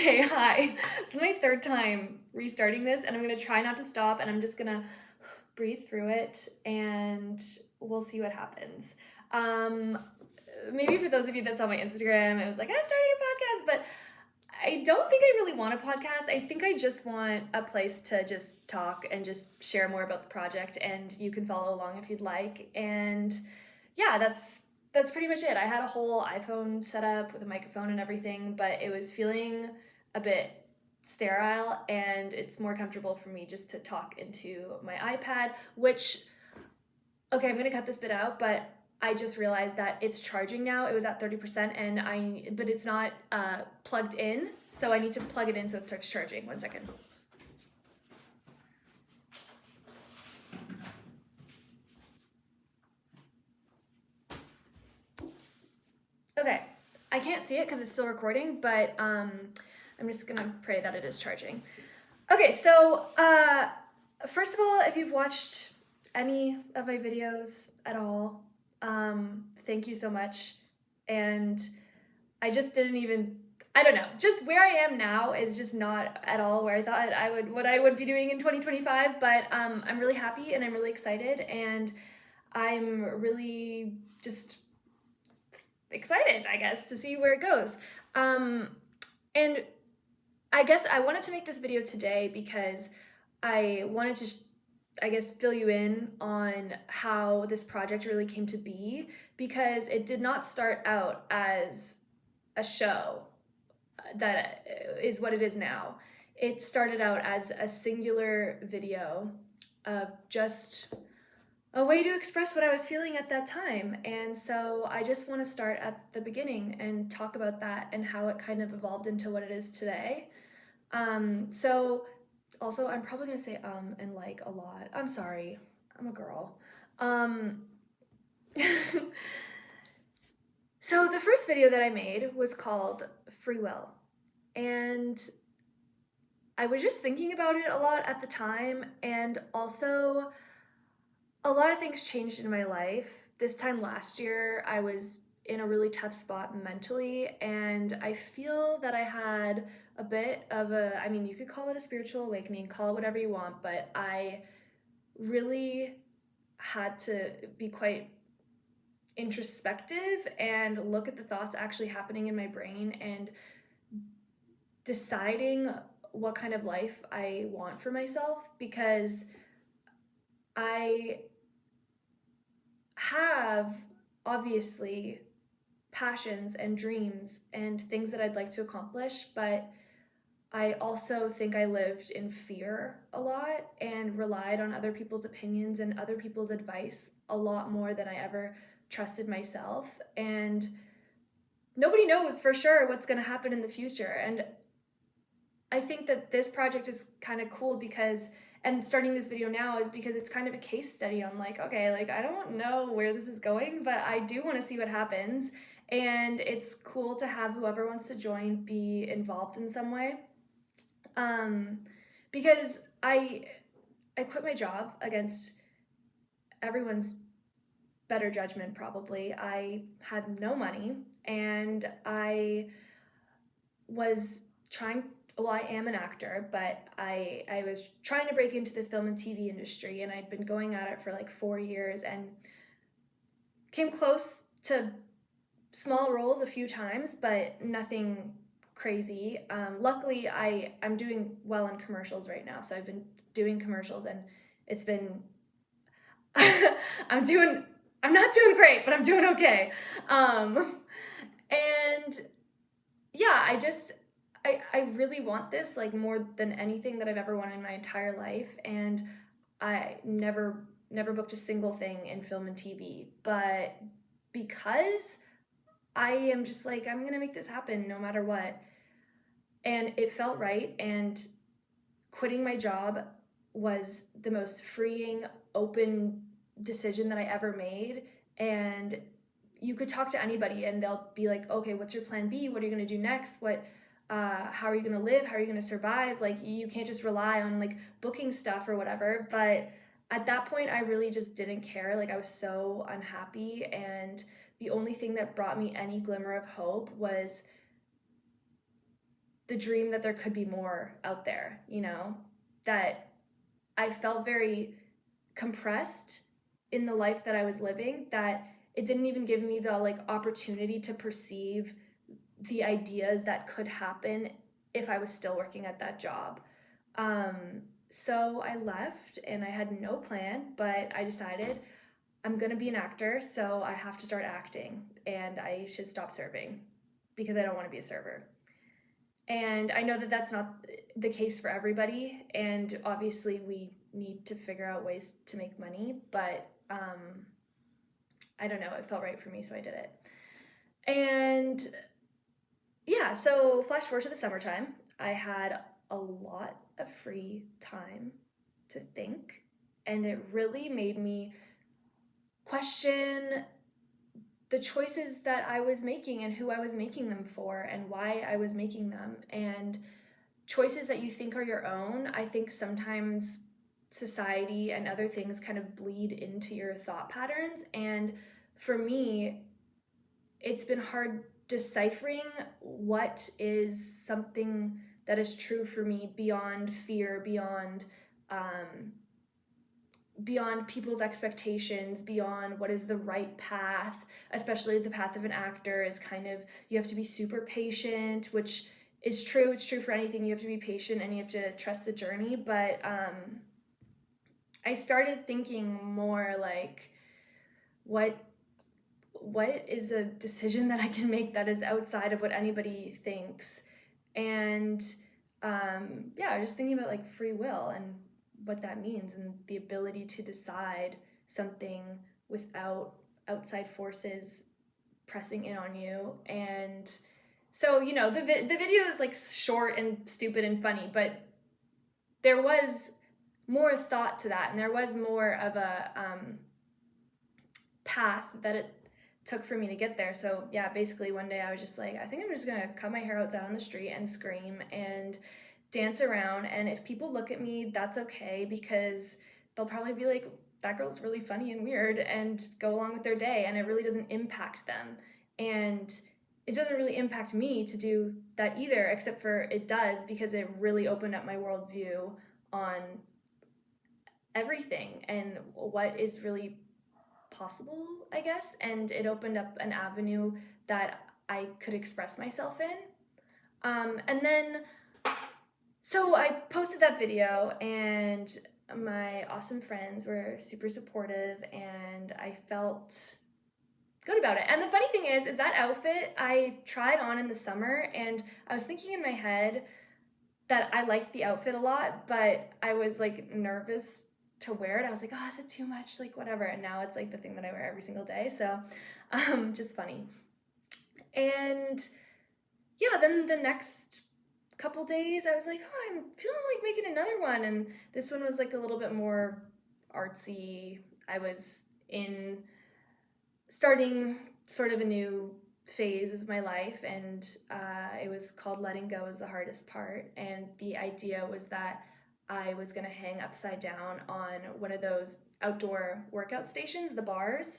Okay, hi. This is my third time restarting this, and I'm gonna try not to stop, and I'm just gonna breathe through it, and we'll see what happens. Um, Maybe for those of you that saw my Instagram, it was like, I'm starting a podcast, but I don't think I really want a podcast. I think I just want a place to just talk and just share more about the project, and you can follow along if you'd like. And yeah, that's pretty much it. I had a whole iPhone set up with a microphone and everything, but it was feeling a bit sterile, and it's more comfortable for me just to talk into my iPad, which, okay, I'm gonna cut this bit out, but I just realized that it's charging now. It was at 30%, but it's not plugged in, so I need to plug it in so it starts charging. 1 second. Okay, I can't see it because it's still recording, but I'm just gonna pray that it is charging. Okay, so first of all, if you've watched any of my videos at all, thank you so much. And I just didn't even, I don't know, just where I am now is just not at all where I thought what I would be doing in 2025, but I'm really happy and I'm really excited, and I'm really just excited, I guess, to see where it goes. And I guess I wanted to make this video today because I wanted to, I guess, fill you in on how this project really came to be, because it did not start out as a show that is what it is now. It started out as a singular video of just a way to express what I was feeling at that time. And so I just want to start at the beginning and talk about that and how it kind of evolved into what it is today. So also, I'm probably gonna say and like a lot. I'm sorry, I'm a girl. So the first video that I made was called Free Will, and I was just thinking about it a lot at the time, and also a lot of things changed in my life. This time last year, I was in a really tough spot mentally, and I feel that I had a bit of a, I mean, you could call it a spiritual awakening, call it whatever you want, but I really had to be quite introspective and look at the thoughts actually happening in my brain and deciding what kind of life I want for myself, because I have obviously passions and dreams and things that I'd like to accomplish, but I also think I lived in fear a lot and relied on other people's opinions and other people's advice a lot more than I ever trusted myself. And nobody knows for sure what's going to happen in the future. And I think that this project is kind of cool because, and starting this video now is because it's kind of a case study on like, okay, like I don't know where this is going, but I do want to see what happens. And it's cool to have whoever wants to join be involved in some way. Because I quit my job against everyone's better judgment probably. I had no money, and I was trying, well, I am an actor, but I was trying to break into the film and TV industry, and I'd been going at it for like 4 years and came close to small roles a few times, but nothing crazy. Luckily, I'm doing well in commercials right now, so I've been doing commercials, and it's been I'm not doing great, but I'm doing okay. And yeah, I really want this like more than anything that I've ever wanted in my entire life, and I never booked a single thing in film and TV, but because I am just like, I'm gonna make this happen no matter what. And it felt right, and quitting my job was the most freeing, open decision that I ever made. And you could talk to anybody and they'll be like, okay, what's your plan B? What are you gonna do next? How are you gonna live? How are you gonna survive? Like, you can't just rely on like booking stuff or whatever. But at that point, I really just didn't care. Like, I was so unhappy, and the only thing that brought me any glimmer of hope was the dream that there could be more out there, that I felt very compressed in the life that I was living, that it didn't even give me the opportunity to perceive the ideas that could happen if I was still working at that job. So I left and I had no plan, but I decided I'm gonna be an actor, so I have to start acting and I should stop serving because I don't want to be a server. And I know that that's not the case for everybody, and obviously we need to figure out ways to make money, but I don't know, it felt right for me, so I did it. And yeah, so flash forward to the summertime. I had a lot of free time to think, and it really made me question the choices that I was making and who I was making them for and why I was making them. And choices that you think are your own, I think sometimes society and other things kind of bleed into your thought patterns. And for me, it's been hard deciphering what is something that is true for me beyond fear, beyond people's expectations, beyond what is the right path. Especially the path of an actor is kind of, you have to be super patient, which is true. It's true for anything. You have to be patient and you have to trust the journey. But I started thinking more like, what is a decision that I can make that is outside of what anybody thinks? And yeah, I was just thinking about like free will and what that means, and the ability to decide something without outside forces pressing in on you. And so, the video is like short and stupid and funny, but there was more thought to that, and there was more of a path that it took for me to get there. So yeah, basically one day I was just like, I think I'm just gonna cut my hair outside on the street and scream and dance around, and if people look at me, that's okay, because they'll probably be like, that girl's really funny and weird, and go along with their day, and it really doesn't impact them. And it doesn't really impact me to do that either, except for it does, because it really opened up my worldview on everything and what is really possible, I guess. And it opened up an avenue that I could express myself in. And then, so I posted that video, and my awesome friends were super supportive, and I felt good about it. And the funny thing is that outfit I tried on in the summer, and I was thinking in my head that I liked the outfit a lot, but I was like nervous to wear it. I was like, oh, is it too much? Like, whatever. And now it's like the thing that I wear every single day. So just funny. And yeah, then the next couple days I was like, oh, I'm feeling like making another one. And this one was like a little bit more artsy. I was starting sort of a new phase of my life, and it was called Letting Go is the Hardest Part. And the idea was that I was going to hang upside down on one of those outdoor workout stations, the bars,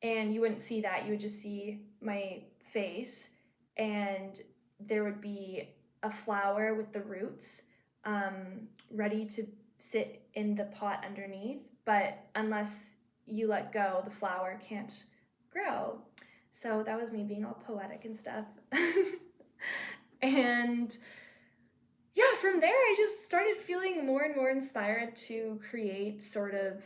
and you wouldn't see that. You would just see my face, and there would be a flower with the roots ready to sit in the pot underneath, but unless you let go, the flower can't grow. So that was me being all poetic and stuff. And yeah, from there I just started feeling more and more inspired to create sort of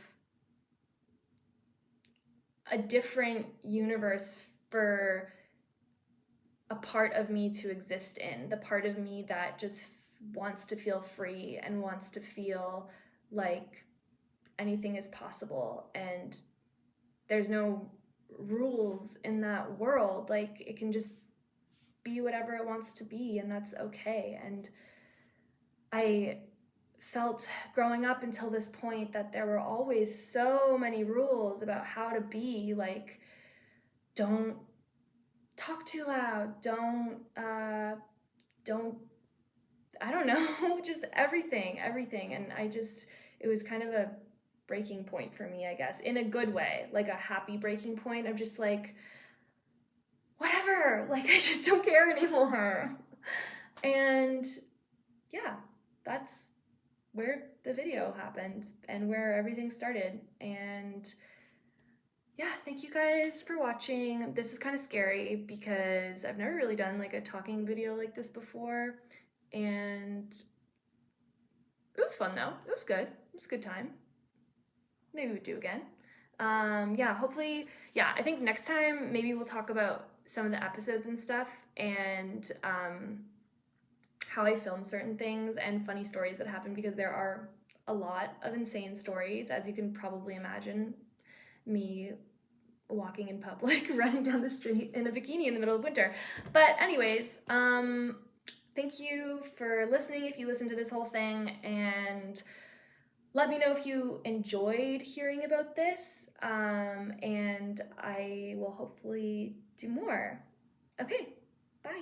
a different universe for a part of me to exist in, the part of me that just wants to feel free and wants to feel like anything is possible, and there's no rules in that world. Like, it can just be whatever it wants to be, and that's okay. And I felt growing up until this point that there were always so many rules about how to be, like, don't talk too loud, don't I don't know, just everything. And it was kind of a breaking point for me, I guess, in a good way, like a happy breaking point of just like, whatever, like, I just don't care anymore. And yeah, that's where the video happened and where everything started. And yeah, thank you guys for watching. This is kind of scary because I've never really done like a talking video like this before, and it was fun though. It was good. It was a good time. Maybe we'd do again. Yeah, hopefully, yeah, I think next time maybe we'll talk about some of the episodes and stuff, and how I film certain things and funny stories that happen, because there are a lot of insane stories, as you can probably imagine. Me walking in public, running down the street in a bikini in the middle of winter. But anyways, thank you for listening if you listened to this whole thing, and let me know if you enjoyed hearing about this, and I will hopefully do more. Okay, bye.